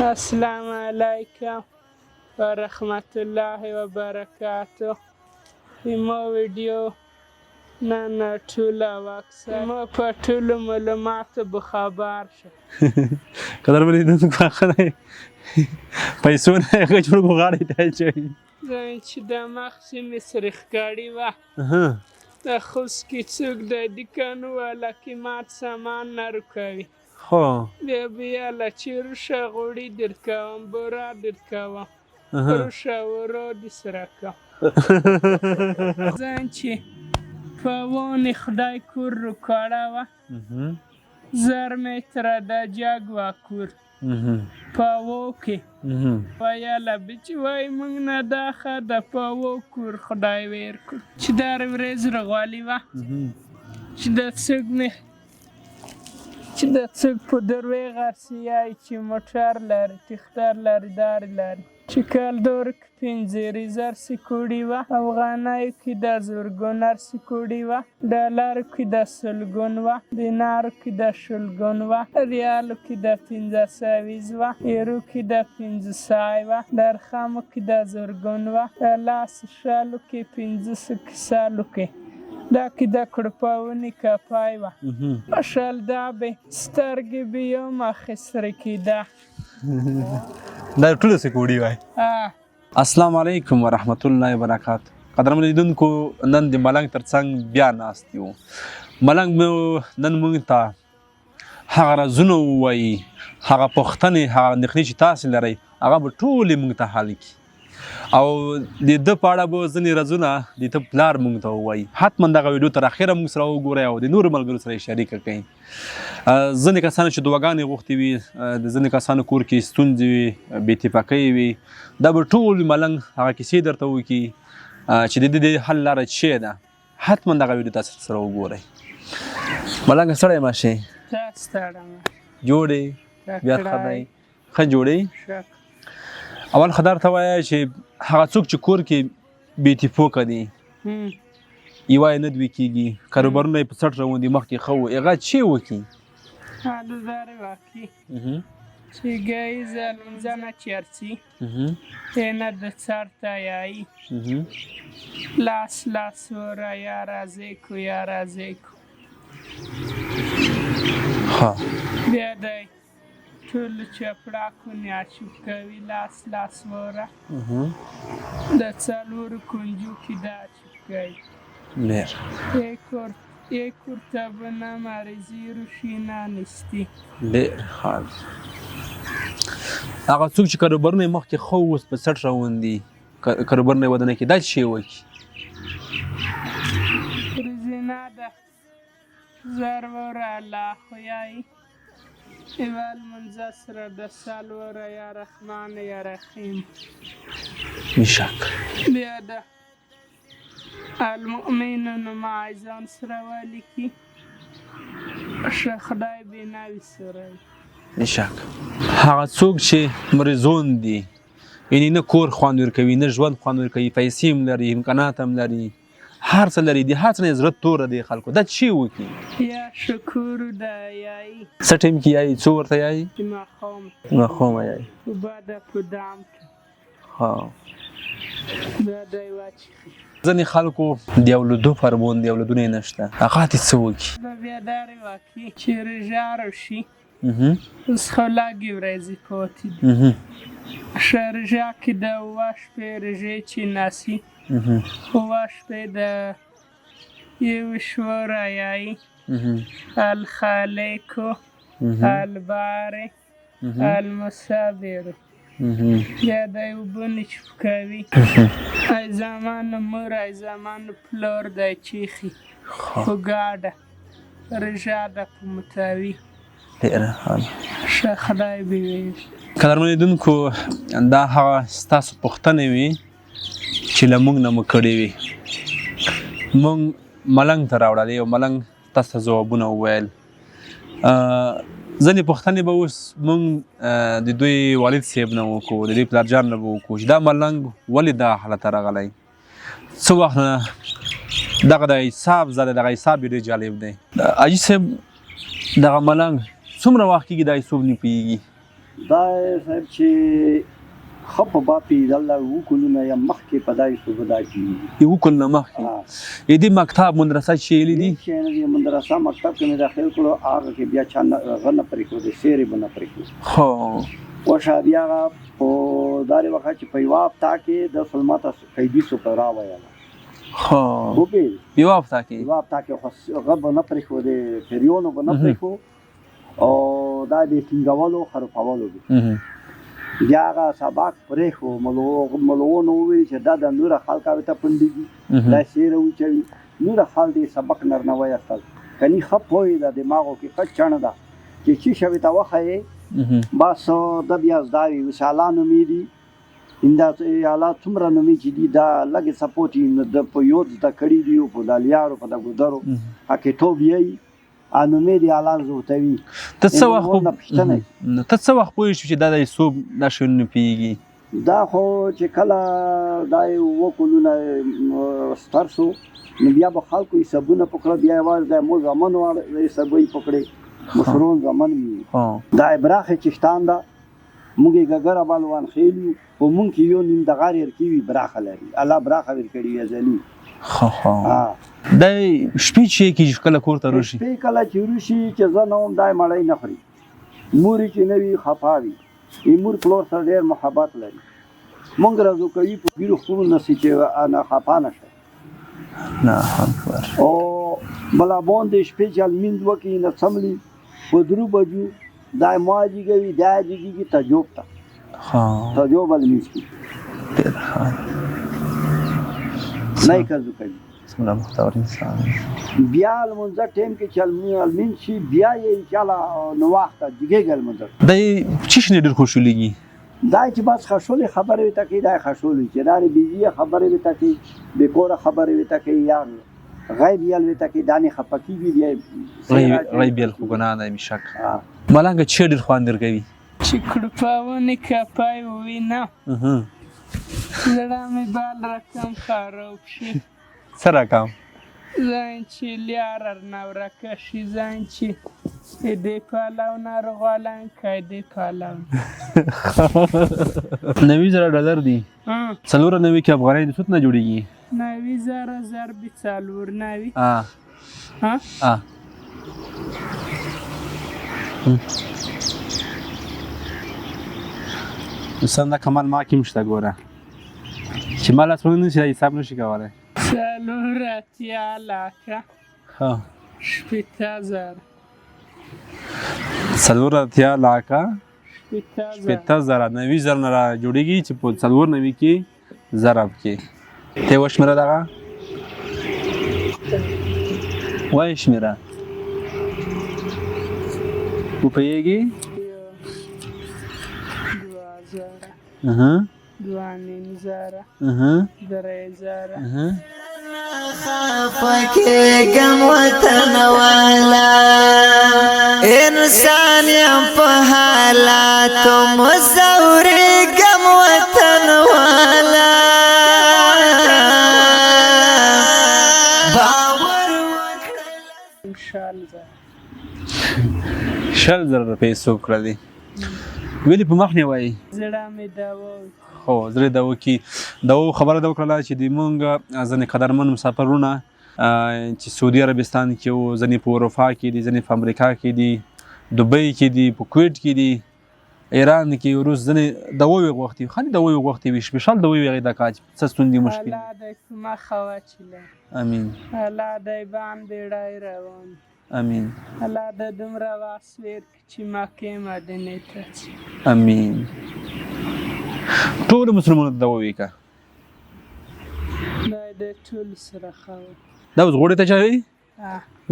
السلام علیکم ورحمت الله وبرکاته. ما ویډیو نن ټوله واکسه ما په ټولو معلوماتو به خبر شه. قدر ملیدونکو خواهی پیسو نه هغه جوړ غواړي ټایل چوي چې د مخ سیمې سرخکاړي وه د خوسکي څوک د دیکانو والا قیمت سامان نه رکوي خو بیا له چې روشه غوړي درکوم بوره درکوم روشه ورو دې سره کوم زن چې په ونې خدای کور روکاړه وه 1000 متره د جګ وه کور په و کې ویله بچې وایي موږ نه دا ښه د په و کور خدای ویر کړو چې در ورځ رغوالي وه چې د څوک په دروي غرسیای چې موټر لري تختر لري دار لري چې کلدور کې 50,000 سکوډي وه افغانیو کې د زرګونر سکوډي وه ډالرو کې د سلګون وه دینارو کې د شلګون وه ریالو کې د 1500 وه ایرو کې د 500 وه درخمو کې د زرګون وه لاس شالو کې 500 سالو کې دا کې د کړپاونې کپای وه شل دا به سترګې به یم اخیستره کېده دا ټوله سکوډي وای. السلام علیکم ورحمت الله وبرکاته. قدر ملیدونکو نن د ملنګ ترڅنګ بیا ناست یو. ملنګ نن موږ ته هغه رازونه ووایي هغه پوښتنې هغه اندېښنې چې تاسې لرئ هغه به ټولې موږ ته حل کړي او د ده په اړه به ځینې رازونه د ده پلار موږ ته ووایي. حتما دغه ویډیو تر اخره موږ سره وګورئ او د نورو ملګرو سره یې شریکه کړئ. ځینې کسانو چې دعاګانې غوښتې وي د ځینې کسانو کور کې ستونزې وي بې اتفاقۍ وي دا به ټول ملنګ هغه کیسې درته وکړي چې د دې حل لاره څه ده. حتما دغه ویډیو تاسو سره وګورئ. ملنګ ستړی مه شئ. جوړې بیا ښه دی ښه جوړې. اول خدار ته وایه چې هغه څوک چې کور کې بې اتفاقه دي یوه یې نه دوی کېږي کاروبارونه یې په څټ روان دي مخکې ښه و هغه څه وکړي هلوزارې وکړي چې ګایزه لمونځه نه چرڅي نه د څټ تیایي لاس وره یا راځې کو یا راځې کو بیا دی ټول چپړاکو نیاچوب کوي لاس وره د څلورو کنجو کې دا چوب کوي یک کورتابونه مریضی روشینا نیستی. ډېر حال هغه څوک چې کاروبارونه یې مخکې ښه اوس په څټ روان دي کاروبارونه یې وده نه کړي دا څه وکړي روزینه ده زر وره الله خویایي اول منځه سره د سال وره یا رحمان یا رحیم میشک بیا ده المؤمنون مع ځان سره ولیکي ښه خدای بیناوي سره میشک هغه څوک چې مریضون دي یعنې نه کور خوند ورکوي نه ژوند خوند ورکوي پیسې هم لري امکانات هم لري هر څه لري د هر څه نه زړه توره دی خلکو دا څه وکړي یا شکر ده یایي څه ټایم کې یایي څو ورته یایي ماښامه یایي بعد په دام کې دا دی واچي ځینې خلکو د اولادو پر باندې اولادونه یې نشته هغه دې څه وکړي بیا دارې واقع چې رژه راشي اوس خو لږې ورځې پاتې دي ښه رژه کې د 7 شپې رژې چې ناسي 7 شپې د 1 وره یایي الخالقو الباري المصبر یا د اوبو نه چوپ کوي ای زمان مور ای زمان پلار دی چیخي په ګاډه رژه ده په متاوي ډېره حال ښه خدای بېویږي. قدرمن لیدونکو دا هغه ستاسو پوښتنې وي چې له موږ نه مو کړې وي موږ ملنګ ته راوړلې او ملنګ تاسو ته ځوابونه وویل. ځینې پوښتنې به اوس موږ د دوی والد صاحب نه وکړو د دوی پلارجان نه به وکړو چې دا ملنګ ولې دغه حالت ته راغلی څه وخت نه دغه د حساب دغه حساب ډېر جالب دی. حاجي صاحب دغه ملنګ څومره وخت کېږي دا حساب نه پوهېږي دا صاحب چې ښه په باب پیژدل اووه کلونه یا مخکې په دای صوبه دا کېږي. یوه کلونه مخکې دې مکتب مدرسه چې ویلي دي هېڅ شی نه دي. مدرسه مکتب کې مې داخل کړو هغه کې بیا چا هغه نه پرېښودې سیرې به نه پرېښودې. خو وشه بیا هغه په داسې وخت چې په یوه هفته کې د سلمته قیدي سو په راویله. خو وپوهېدې یوه هفته کې یوه هفته کې خو هغه به نه پرېښودې پریونو به نه پرېښو او دا د ټینګولو خرڅولو دي. بیا هغه سبق پرېښو. ملوونو وویل چې دا د نوره خلک هغې ته پنډېږي دا سیره وچوي نوره خلک دې سبق نرنه وایستل کني ښه پوهې ده دماغو کې ښه چڼ ده چې چې شوې ته وښیې بس ده بیا زده وي. اوس اعلی نومې دي همدا اعلی څومره نومې چې دي دا لږې سپوټ یي د په یو زده کړي دي په د لیارو په د ګودرو حقیتوب یی نومې دي اعلی زوتوي. ته څه وخت پوه شو چې دا د یوسف دا شیونه پوهېږي؟ دا خو چې کله دا اووه کلونه ستر شو نو بیا به خلکو حسابونه پکړه بیا یوازې دا مو زامن حسابه یې پکړې مشرون زامن مې دا براخې چشتان ده موږ یې ګګره بالوان خیل یو په موږ کې یو نیم دغار ورکي وي براخه لري الله براخه ورکړي وي ازلي. دا شپې چې کېږي کله کور ته راشي شپې کله چې راشي چې زه نه وم دا یې مړی نه خوري. مور یې چې نه وي خفا وي مور پلور سره ډېر محبت لري. موږ رضو کوي په ګیرو خپلو نسي چې خفا نه شي. او بله باندې شپې چې لمونځ وکړي نه څملي په 3 بجو دا یې ما جګوي دا یې جګېږي تجوب ته تجوب لمونځ کوي نه یې قضو کوي. بیا لمونځه ټایم کې چې لمونځ شي بیا یې انشاءالله نو وخته جګېږي لمونځه. دا یې څه شي نه ډېر خوشحالېږي؟ دا چې بس خښولې خبرې ورته کوي دا یې خښولې چې دا بېزیه خبرې ورته کوي بېکوره خبرې ورته کوي یا غیب یل ورته کوي دا نه خفه کېږي بیا غیب یل خو ګناه ده بې شک. ملنګه چې ډېر خوند درکوي چې کړپاونې کپای ووینم زړه مې بال رقم خراب شي. څه رقم؟ زنگ چې لیار ارنه ورکه شي زنگ چې دې پلو نه رغالن که دې پلو 90,000 دي 94 کې افغانۍ د سود نه جوړېږي 90,000 ضرب 490 سنده کمال ما کې مشته ګوره چې ما لاس ونه شي حساب نشي کولی 4 لاکه 80,000 4 لاکه 80,000 90,000 نه را جوړېږي چې په 490 کې ضرب کې ته وشمېره دغه وایې شمېره وپوهېږي 2,000 2,000 3,000 خافکیگم وطن والا انسان یم په حالاتو مزوریگم وطن والا باور وکړه 100,000 روپۍ څو کړلې ویلې په مخ نه وایي زړه مې دوا خو زړه دا وکړي دا خبره ده وکړله چې د مونږ ځینې قدرمن مسافرونه چې سعودي عربستان کې وو ځینې په اروپا کې دي ځینې په امریکا کې دي دوبۍ کې دي په کویټ کې دي ایران کې روس ځینې دواوې غوښتي خالي دواوې غوښتي وي سپیشال دواوې هغې دا کار څه ستونزې مشکل الله دې په مخه واچوي امین الله دې باندې ډای روان امین الله دې دومره واسویر چې مکې مدینې ته ځي امین ټول مسلمانانو ته دوا وکړه دا د ټول سره خاوه دا اوس غوړې ته چا وی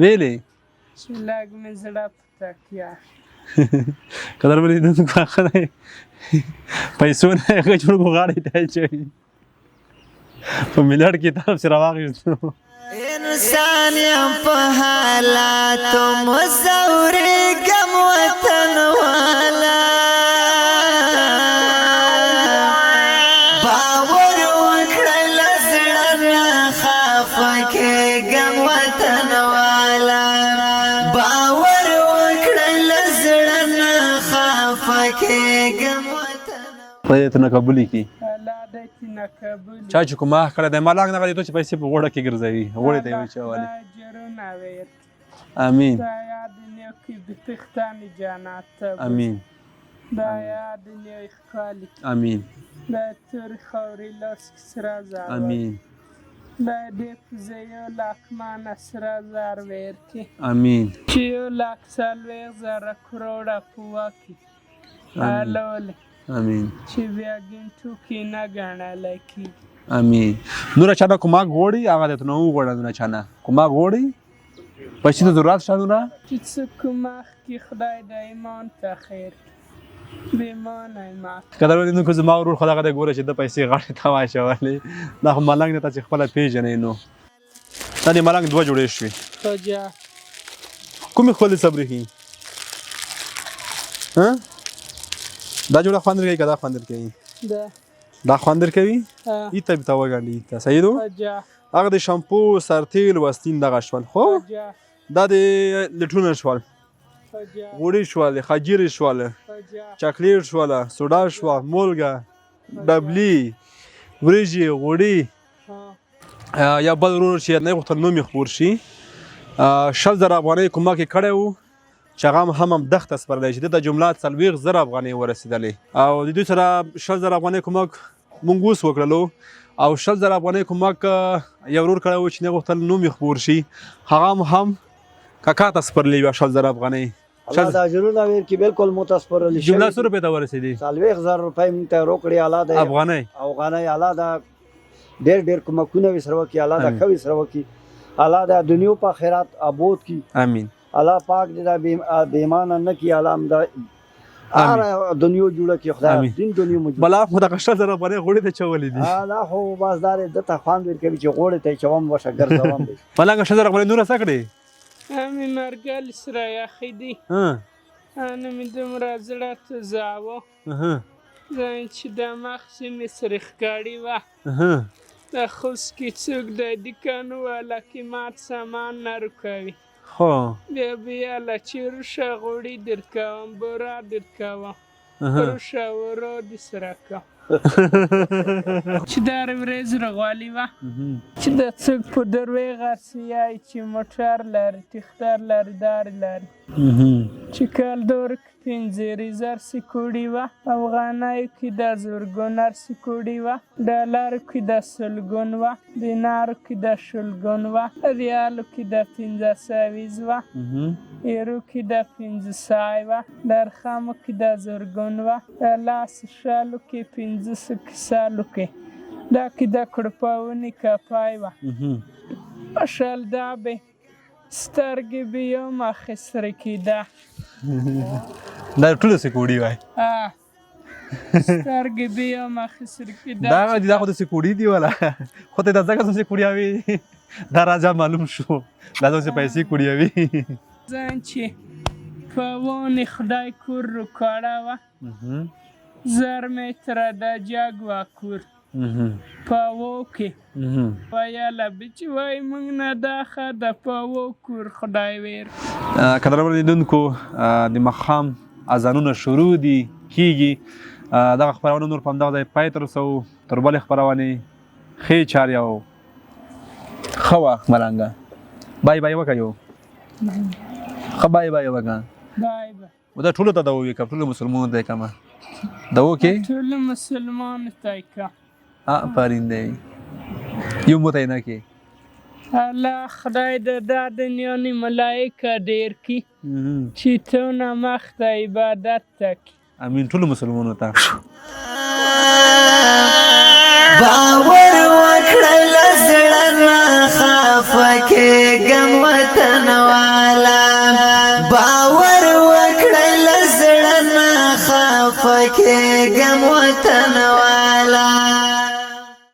ویلې چې لږ مې زړه په تکیه قدر مې لیدونکو هغه دی پیسو نه هغه جوړ کړو غاړې ته اچوي په میلیارډ کتاب سره راواخیستو انسان یم په حالاتو مزوریږم وطن والا باور وکړه له زړه نه خافکیږم وطن والا باور وکړه له زړه نه خافکیږم خدای ته نه قبولې کړي. الله دې تېنه قبول چا چې کوم ماه کړی دی ملنګ نه غلی تو چې پیسې په غوړه کې ګرځوي غوړې ته یې وچولې. اجرونه ورکړي. امین دا یاد نیو کې د پښتانه جنت ته امین دا یاد نیو ښکالي امین دا تورې خاورې لاس کې سره زر امین دا دې په زه 1,00,000 مانه سره زر ورکړي امین چې 1,40,000 کروړه په واکې حلولې امین چې بیا ګنټو کې نه ګڼلی کېږي. امین. نوره چانه کومک غواړي هغه درته نه وغواړه. نوره چانه کومک غواړي پیسې ته ضرورت شته نوره چې څه کومک کې خدای د ایمان ته خیر کړي. بې ایمانه ایمان قدرمنو زما ورور خو دغه دی ګوره چې د پیسې غاړې ته واچولې. دا خو ملنګ نه ته چې خپله پېژنې نو دا د ملنګ دوه جوړې شوې. خوجا کومې خولې صبرې ښي دا جوړه خوند کوي که دا خوند کوي دا خوند کوي ایته به ته وګڼډي ایته صحیح دو هغه د شامپو سرتیل وستین دغه شول خو دا د لټونه شول غوړي شول خجیرې شول چاکلیټ شول سوډا شوه مولګه ډبلي وریجې غوړي یا بل ورور چې نه غوښتل نوم یې خپور شي 100,000 افغانۍ کومک یې کړی و چې هغه هم دښته سپرلی چې دې ته جمله 40,000 افغانۍ ورسېدلې او د دوی سره 100,000 افغانۍ کومک مونږ اوس وکړلو او 100,000 افغانۍ کومک یو ورور کړی و چې نه غوښتل نوم یې خپور شي هغه هم کاکا ته سپرلی وه 100,000 افغانۍ. الله د اجرونه ورکړي بالکل مو ته سپرلی شوي. جمله څو روپۍ ته ورسېدې؟ 40,000 روپۍ مونږ ته روکړې الله د افغانۍ الله د ډېر کومکونه ورسره وکړي الله د ښه ورسره وکړي الله د دنیا په خیرات ابود کړي. امین. الله پاک دې دا بې ایمانه نه کړي الله هم د هره دنیا جوړه کړي خدای دین دنیا مو بلا خو دغه 100,000 افغانۍ غوړې ته چولې دي. دا خو بس دا دته خوند ورکوي چې غوړې ته یې چوم ورشه ګرځوم دی. ملنګ 100,000 افغانۍ نوره څه کړې؟ همې مرګل سره یخې دي نه مې دومره زړه تزاوه چې د مخې مې سره ښکاري وه د خوست کې څوک د دکانو والا کې مات سامان نه رکوي بیا بیاله چې روشه غوړي درکوم بوره درکوم روشه ورو دې سره کوم چې دا ورځ رغوالي وه چې د څوک په درویغ ارسیای چې موټر لري تختر لري داري لري چې کلدور کې 15,000 سکوډي وه افغانیو کې د زرګونر سکوډي وه ډالرو کې د سلګون وه دینارو کې د شلګون وه ریالو کې د 1500 وه ایرو کې د 500 وه درخمو کې د زرګون وه د لاس شالو کې 500 سالو کې دا کې د کړپاونې کپای وه شل دا به سترګې به یو مخې سره کېده دا ټوله سکوډي وای سترګې به یو مخې سره کېده دا خو د سکوډي دی ولا خو ته دا ځکه چې کوډیاوي دا راځه معلوم شو دا چې پیسې کوډیاوي ځان چې په ونې خدای کور روکاړه وه 1000 متره د جګوه کور پاوو کې ویاله بچې وای موږ نه دا ښه د پاوو کور خدای ویر. قدرمنو لیدونکو د ماښام اذانونه شروع دي کیږي دغه خپرونه نور په همدغه ځای پای ته رسوو تر بلې خپرونې ښې چارې او ښه وخت ملنګه بای بای وکړه یو ښه بای بای وکړه بای بای دا ټولو ته دا ووایي که ټولو مسلمانانو ته یې کمه دا وکړې ټولو مسلمانو ته یې که آفرین دی یو مو ته یې نه کې الله خدای د دا دنیا نه ملایکه ډېر کړي چې تونه مخ ته عبادت ته کړي امین ټولو مسلمانانو ته باور وکړه له زړه نه خفه کېږم وطن والا باور وکړه له زړه نه خفه کېږم وطن والا